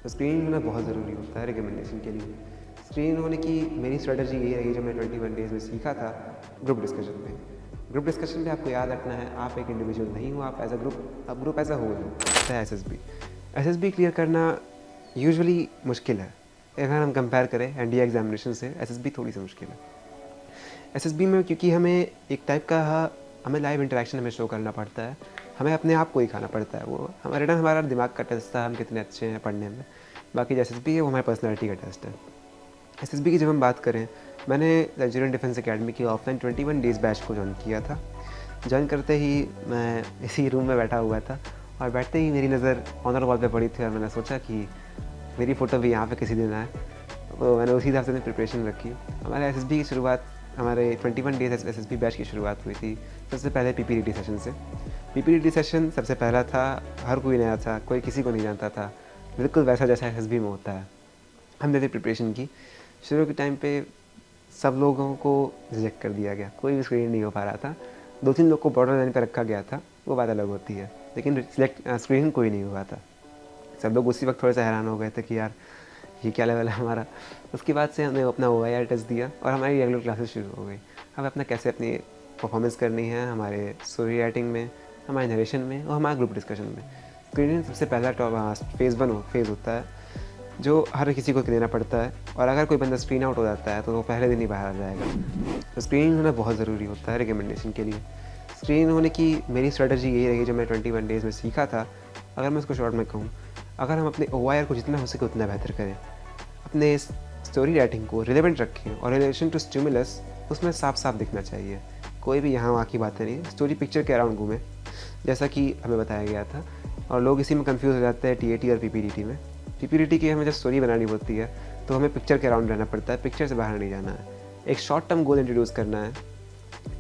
तो स्क्रीनिंग होना बहुत ज़रूरी होता है रिकमेंडेशन के लिए। स्क्रीनिंग होने की मेरी स्ट्रैटेजी यही रही जो मैं 21 डेज़ में सीखा था ग्रुप डिस्कशन में। ग्रुप डिस्कशन में आपको याद रखना है आप एक इंडिविजुअल नहीं हो, आप एज अ ग्रुप, आप ग्रुप एज अ होल हो। जैसे एसएसबी क्लियर करना यूजुअली मुश्किल है। अगर हम कंपेयर करें एनडीए एग्जामिनेशन से, एसएसबी थोड़ी सी मुश्किल है। एसएसबी में क्योंकि हमें एक टाइप का हमें लाइव इंटरेक्शन हमें शो करना पड़ता है, हमें अपने आप को ही खाना पड़ता है। वो हमारा रिटर्न हमारा दिमाग का टेस्ट था, हम कितने अच्छे हैं पढ़ने में। बाकी जो एसएसबी है वो हमारी पर्सनैलिटी का टेस्ट है। एसएसबी की जब हम बात करें, मैंने नाइजीरियन डिफेंस एकेडमी की ऑफलाइन 21 डेज़ बैच को ज्वाइन किया था। ज्वाइन करते ही मैं इसी रूम में बैठा हुआ था और बैठते ही मेरी नज़र ऑनर वॉल पे पड़ी थी और मैंने सोचा कि मेरी फ़ोटो भी यहाँ पे किसी दिन आए। तो मैंने उसी हिसाब से प्रिपरेशन रखी। हमारे एसएसबी की शुरुआत, हमारे 21 डेज़ एसएसबी बैच की शुरुआत हुई थी सबसे पहले पीपीडीटी सेशन से। पीपीडीटी सेशन सबसे पहला था, हर कोई नया था, कोई किसी को नहीं जानता था, बिल्कुल वैसा जैसा एसएसबी में होता है। हमने भी प्रिपरेशन की। शुरू के टाइम पे सब लोगों को रिजेक्ट कर दिया गया, कोई भी स्क्रीन नहीं हो पा रहा था। 2-3 लोग को बॉर्डर लाइन पर रखा गया था, वो बात अलग होती है, लेकिन स्क्रीन कोई नहीं हुआ था। सब लोग उसी वक्त थोड़े से हैरान हो गए थे कि यार ये क्या लेवल है हमारा। उसके बाद से हमने अपना OIR टेस्ट दिया और हमारी रेगुलर क्लासेस शुरू हो गई। हमें अपना कैसे अपनी परफॉर्मेंस करनी है हमारे स्टोरी राइटिंग में, हमारे नरेशन में और हमारे ग्रुप डिस्कशन में। स्क्रीनिंग सबसे पहला फेज़ 1 फेज़ होता है जो हर किसी को देना पड़ता है, और अगर कोई बंदा स्क्रीन आउट हो जाता है तो वो पहले दिन ही बाहर आ जाएगा। तो स्क्रीनिंग होना बहुत ज़रूरी होता है रिकमेंडेशन के लिए। स्क्रीनिंग होने की मेरी स्ट्रैटेजी यही रही जो मैं 21 डेज़ में सीखा था। अगर मैं उसको शॉर्ट में कहूँ, अगर हम अपने OIR को जितना हो सके उतना बेहतर करें, अपने स्टोरी राइटिंग को रिलेवेंट रखें और रिलेशन टू स्टिमुलस उसमें साफ साफ दिखना चाहिए। कोई भी यहाँ वहाँ की बातें नहीं, स्टोरी पिक्चर के अराउंड घूमें जैसा कि हमें बताया गया था। और लोग इसी में कंफ्यूज हो जाते हैं टीएटी और पीपीडीटी में। पीपीडीटी की हमें जब स्टोरी बनानी होती है तो हमें पिक्चर के अराउंड रहना पड़ता है, पिक्चर से बाहर नहीं जाना है। एक शॉर्ट टर्म गोल इंट्रोड्यूस करना है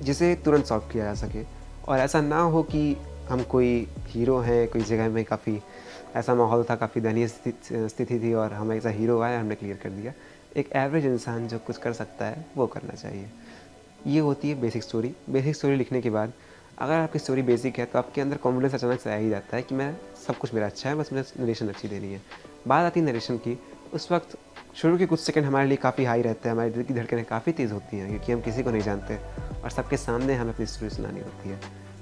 जिसे तुरंत सॉल्व किया जा सके, और ऐसा ना हो कि हम कोई हीरो हैं, कोई जगह में काफ़ी ऐसा माहौल था, काफ़ी दयनीय स्थिति थी और हम ऐसा हीरो आए, हमने क्लियर कर दिया। एक एवरेज इंसान जो कुछ कर सकता है वो करना चाहिए। ये होती है बेसिक स्टोरी। बेसिक स्टोरी लिखने के बाद अगर आपकी स्टोरी बेसिक है तो आपके अंदर कॉन्फिडेंस अचानक से आ ही जाता है कि मैं सब कुछ मेरा अच्छा है, बस मुझे नरेशन अच्छी देनी है। बात आती है नरेशन की, उस वक्त शुरू के कुछ सेकंड हमारे लिए काफ़ी हाई रहते हैं, हमारे दिल की धड़कनें काफ़ी तेज़ होती हैं क्योंकि हम किसी को नहीं जानते और सबके सामने हमें अपनी स्टोरी सुनानी होती है।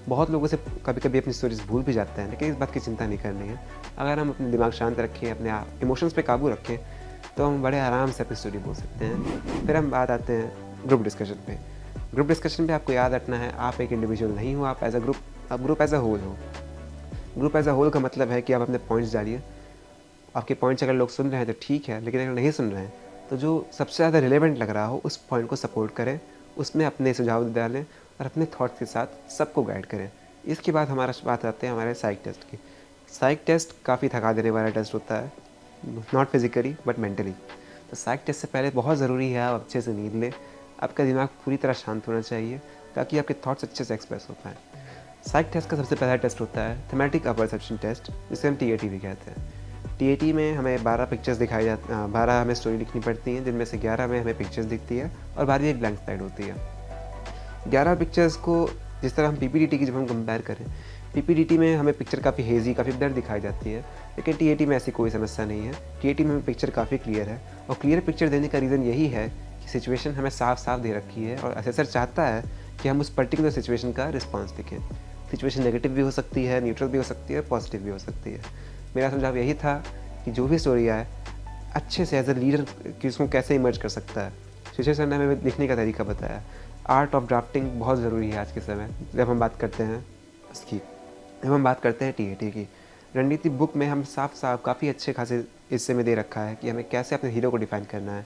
बहुत लोगों से कभी कभी अपनी स्टोरीज भूल भी जाते हैं, लेकिन इस बात की चिंता नहीं करनी है। अगर हम अपने दिमाग शांत रखें, अपने इमोशंस पे काबू रखें, तो हम बड़े आराम से अपनी स्टोरी बोल सकते हैं। फिर हम बात आते हैं ग्रुप डिस्कशन पे। ग्रुप डिस्कशन पे आपको याद रखना है आप एक इंडिविजुअल नहीं हो, आप एज अ ग्रुप, आप ग्रुप एज अ होल हो। ग्रुप एज अ होल का मतलब है कि आप अपने पॉइंट्स डालिए। आपके पॉइंट्स अगर लोग सुन रहे हैं तो ठीक है, लेकिन अगर नहीं सुन रहे हैं तो जो सबसे ज़्यादा रिलेवेंट लग रहा हो उस पॉइंट को सपोर्ट करें, उसमें अपने सुझाव डालें और अपने थॉट्स के साथ सबको गाइड करें। इसके बाद हमारा बात आते हैं हमारे साइक टेस्ट की। साइक टेस्ट काफ़ी थका देने वाला टेस्ट होता है, नॉट फिजिकली बट मेंटली। तो साइक टेस्ट से पहले बहुत ज़रूरी है आप अच्छे से नींद लें, आपका दिमाग पूरी तरह शांत होना चाहिए ताकि आपके थॉट्स अच्छे से एक्सप्रेस हो पाएँ। साइक टेस्ट का सबसे पहला टेस्ट होता है थीमेटिक परसेप्शन टेस्ट, जिसे हम टीएटी भी कहते हैं। टीएटी में हमें 12 पिक्चर्स दिखाई जाती, 12 हमें स्टोरी लिखनी पड़ती हैं, जिनमें से 11 में हमें पिक्चर्स दिखती है और 12वीं एक ब्लैंक स्लाइड होती है। 11 पिक्चर्स को जिस तरह हम पीपीडीटी की जब हम कंपेयर करें, पीपीडीटी में हमें पिक्चर काफ़ी हेजी, काफ़ी ब्लर दिखाई जाती है, लेकिन टीएटी में ऐसी कोई समस्या नहीं है। टीएटी में पिक्चर काफ़ी क्लियर है, और क्लियर पिक्चर देने का रीज़न यही है कि सिचुएशन हमें साफ साफ दे रखी है और असेसर चाहता है कि हम उस पर्टिकुलर सिचुएशन का रिस्पॉन्स देखें। सिचुएशन नेगेटिव भी हो सकती है, न्यूट्रल भी हो सकती है, पॉजिटिव भी हो सकती है। मेरा सुझाव यही था कि जो भी स्टोरी आए अच्छे से एज अ लीडर कि उसको कैसे इमर्ज कर सकता है। शिशिर सर ने हमें लिखने का तरीका बताया। आर्ट ऑफ ड्राफ्टिंग बहुत ज़रूरी है आज के समय जब हम बात करते हैं इसकी, जब हम बात करते हैं टीएटी की। रणनीति बुक में हम साफ साफ काफ़ी अच्छे खासे हिस्से में दे रखा है कि हमें कैसे अपने हीरो को डिफाइन करना है,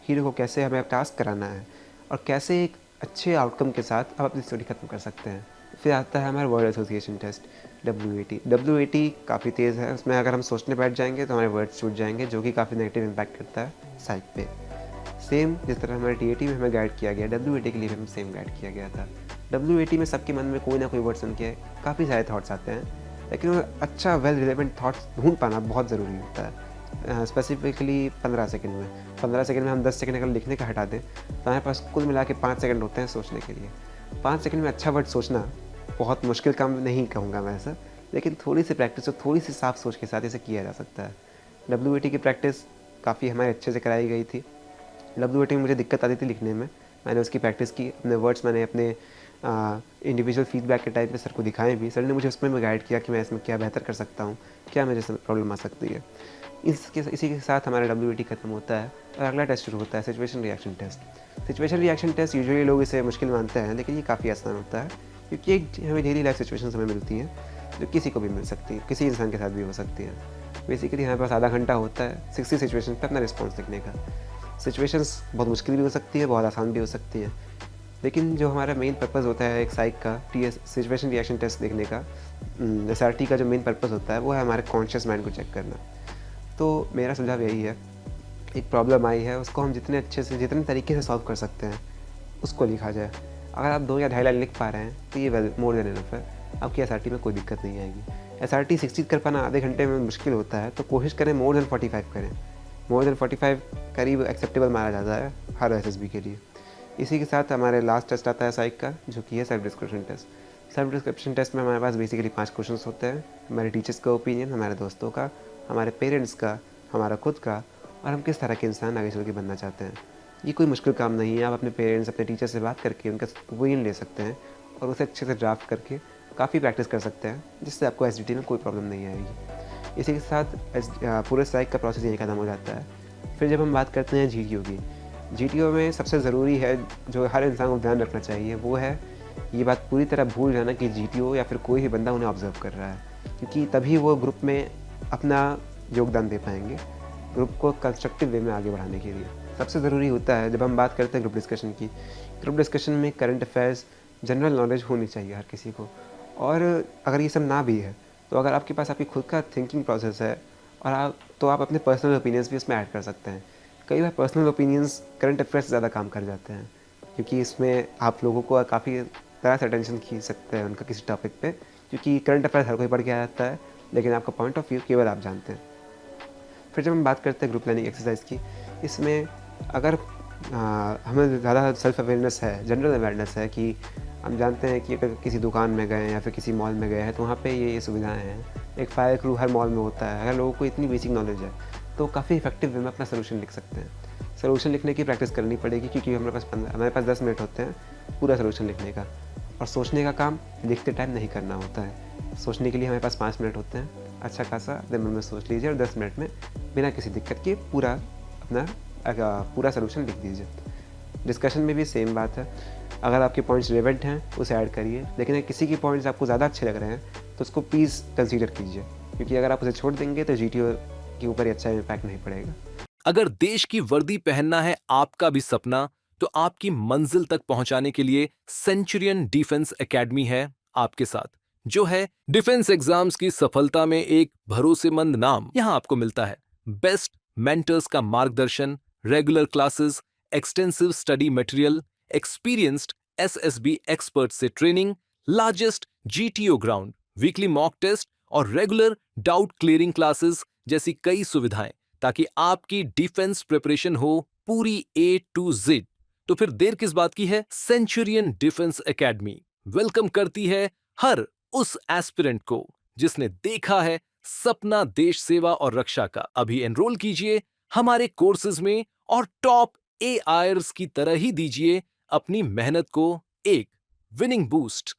हीरो को कैसे हमें टास्क कराना है और कैसे एक अच्छे आउटकम के साथ आप अपनी स्टोरी खत्म कर सकते हैं। फिर आता है हमारा word association test, W A T काफ़ी तेज़ है। उसमें अगर हम सोचने बैठ जाएंगे तो हमारे वर्ड्स छूट जाएंगे, जो कि काफ़ी नेगेटिव इम्पैक्ट करता है साइक पे। सेम जिस तरह हमारे टीएटी में हमें गाइड किया गया, डब्ल्यू के लिए भी हमें सेम गाइड किया गया था। डब्ल्यू में सबके मन में कोई ना कोई वर्ड सुन के काफ़ी सारे थॉट्स आते हैं, लेकिन वो अच्छा वेल रिलेवेंट थॉट्स ढूंढ पाना बहुत ज़रूरी होता है। स्पेसिफिकली 15 सेकंड में, 15 सेकंड में हम 10 सेकंड अगर लिखने का हटा दें तो हमारे पास कुल मिला के 5 सेकंड होते हैं सोचने के लिए। 5 सेकंड में अच्छा वर्ड सोचना बहुत मुश्किल काम नहीं कहूँगा मैं ऐसा, लेकिन थोड़ी सी प्रैक्टिस और थोड़ी सी साफ सोच के साथ इसे किया जा सकता है। WBT की प्रैक्टिस काफ़ी हमारे अच्छे से कराई गई थी। WBT में मुझे दिक्कत आती थी लिखने में, मैंने उसकी प्रैक्टिस की, अपने वर्ड्स मैंने अपने इंडिविजुअल फीडबैक के टाइम पे सर को दिखाए भी। सर ने मुझे उसमें भी गाइड किया कि मैं इसमें क्या बेहतर कर सकता हूँ, क्या मेरे से प्रॉब्लम आ सकती है। इसी के साथ हमारा WBT खत्म होता है और अगला टेस्ट शुरू होता है, situation reaction test. Situation reaction test usually लोग इसे मुश्किल मानते हैं, लेकिन ये काफ़ी आसान होता है, क्योंकि एक हमें डेली लाइफ सिचुएशंस हमें मिलती हैं जो किसी को भी मिल सकती है, किसी इंसान के साथ भी हो सकती है। बेसिकली हमारे पास आधा घंटा होता है 60 सिचुएशन पर अपना रिस्पॉन्स लिखने का। सिचुएशंस बहुत मुश्किल भी हो सकती है, बहुत आसान भी हो सकती है, लेकिन जो हमारा मेन पर्पज़ होता है एक साइक का TS सिचुएशन रिएक्शन टेस्ट देखने का, SRT का जो मेन पर्पज़ होता है वो है हमारे कॉन्शियस माइंड को चेक करना। तो मेरा सुझाव यही है, एक प्रॉब्लम आई है उसको हम जितने अच्छे से, जितने तरीके से सॉल्व कर सकते हैं उसको लिखा जाए। अगर आप 2 या ढाई लाइन लिख पा रहे हैं तो ये वेल मोर देन इनफ है, आपकी SRT में कोई दिक्कत नहीं आएगी। SRT सक्सीड कर पाना आधे घंटे में मुश्किल होता है, तो कोशिश करें मोर देन 45 करें। मोर देन 45 करीब एक्सेप्टेबल माना जाता है हर SSB के लिए। इसी के साथ हमारे लास्ट टेस्ट आता है साइक का, जो कि है self description test. Self description test में हमारे पास बेसिकली 5 क्वेश्चंस होते हैं, हमारे टीचर्स का ओपिनियन, हमारे दोस्तों का, हमारे पेरेंट्स का, हमारा खुद का, और हम किस तरह के इंसान आगे चल के बनना चाहते हैं। ये कोई मुश्किल काम नहीं है, आप अपने पेरेंट्स, अपने टीचर से बात करके उनका ओपिनियन ले सकते हैं और उसे अच्छे से ड्राफ्ट करके काफ़ी प्रैक्टिस कर सकते हैं, जिससे आपको SDT में कोई प्रॉब्लम नहीं आएगी। इसी के साथ पूरे साइक का प्रोसेस यही खत्म हो जाता है। फिर जब हम बात करते हैं GTO की, GTO में सबसे ज़रूरी है, जो हर इंसान को ध्यान रखना चाहिए, वो है ये बात पूरी तरह भूल जाना कि GTO या फिर कोई भी बंदा उन्हें ऑब्जर्व कर रहा है, क्योंकि तभी वो ग्रुप में अपना योगदान दे पाएंगे, ग्रुप को कंस्ट्रक्टिव वे में आगे बढ़ाने के लिए। सबसे ज़रूरी होता है जब हम बात करते हैं ग्रुप डिस्कशन की, ग्रुप डिस्कशन में करंट अफेयर्स, जनरल नॉलेज होनी चाहिए हर किसी को। और अगर ये सब ना भी है, तो अगर आपके पास आपकी खुद का थिंकिंग प्रोसेस है और आप अपने पर्सनल ओपिनियंस भी उसमें ऐड कर सकते हैं। कई बार पर्सनल ओपिनियंस करंट अफेयर्स से ज़्यादा काम कर जाते हैं, क्योंकि इसमें आप लोगों को काफ़ी तरह से अटेंशन खींच सकते हैं उनका किसी टॉपिक पे, क्योंकि करंट अफेयर्स हर कोई पढ़ के आ जाता है, लेकिन आपका पॉइंट ऑफ व्यू केवल आप जानते हैं। फिर जब हम बात करते हैं ग्रुप प्लानिंग एक्सरसाइज की, इसमें अगर हमें ज़्यादा सेल्फ अवेयरनेस है, जनरल अवेयरनेस है कि हम जानते हैं कि अगर किसी दुकान में गए या फिर किसी मॉल में गए हैं तो वहाँ पे ये सुविधाएं हैं, एक फायर क्रू हर मॉल में होता है, अगर लोगों को इतनी बेसिक नॉलेज है तो काफ़ी इफेक्टिव वे में अपना सोल्यूशन लिख सकते हैं। सोल्यूशन लिखने की प्रैक्टिस करनी पड़ेगी, क्योंकि हमारे पास 10 मिनट होते हैं पूरा सोल्यूशन लिखने का, और सोचने का काम लिखते टाइम नहीं करना होता है। सोचने के लिए हमारे पास 5 मिनट होते हैं, अच्छा खासा दिमाग में सोच लीजिए और 10 मिनट में बिना किसी दिक्कत के पूरा सोल्यूशन लिख दीजिए। डिस्कशन में भी सेम बात है, अगर आपके पॉइंट्स रिलेवेंट हैं उसे ऐड करिए, लेकिन अगर किसी के पॉइंट्स आपको ज़्यादा अच्छे लग रहे हैं तो उसको प्लीज़ कंसीडर कीजिए, क्योंकि अगर आप उसे छोड़ देंगे तो GTO के ऊपर अच्छा इम्पैक्ट नहीं पड़ेगा। अगर देश की वर्दी पहनना है आपका भी सपना, तो आपकी मंजिल तक पहुंचाने के लिए सेंचुरियन डिफेंस एकेडमी है आपके साथ, जो है डिफेंस एग्जाम्स की सफलता में एक भरोसेमंद नाम। यहां आपको मिलता है बेस्ट मेंटर्स का मार्गदर्शन, regular classes, extensive study material, experienced SSB expert से training, largest GTO ground, weekly mock test और रेगुलर डाउट क्लियरिंग क्लासेस जैसी कई सुविधाएं, ताकि आपकी डिफेंस प्रिपरेशन हो पूरी A to Z। तो फिर देर किस बात की है? सेंचुरियन डिफेंस एकेडमी वेलकम करती है हर उस एस्पिरेंट को जिसने देखा है सपना देश सेवा और रक्षा का। अभी एनरोल कीजिए हमारे कोर्सेज में और टॉप AIRS की तरह ही दीजिए अपनी मेहनत को एक विनिंग बूस्ट।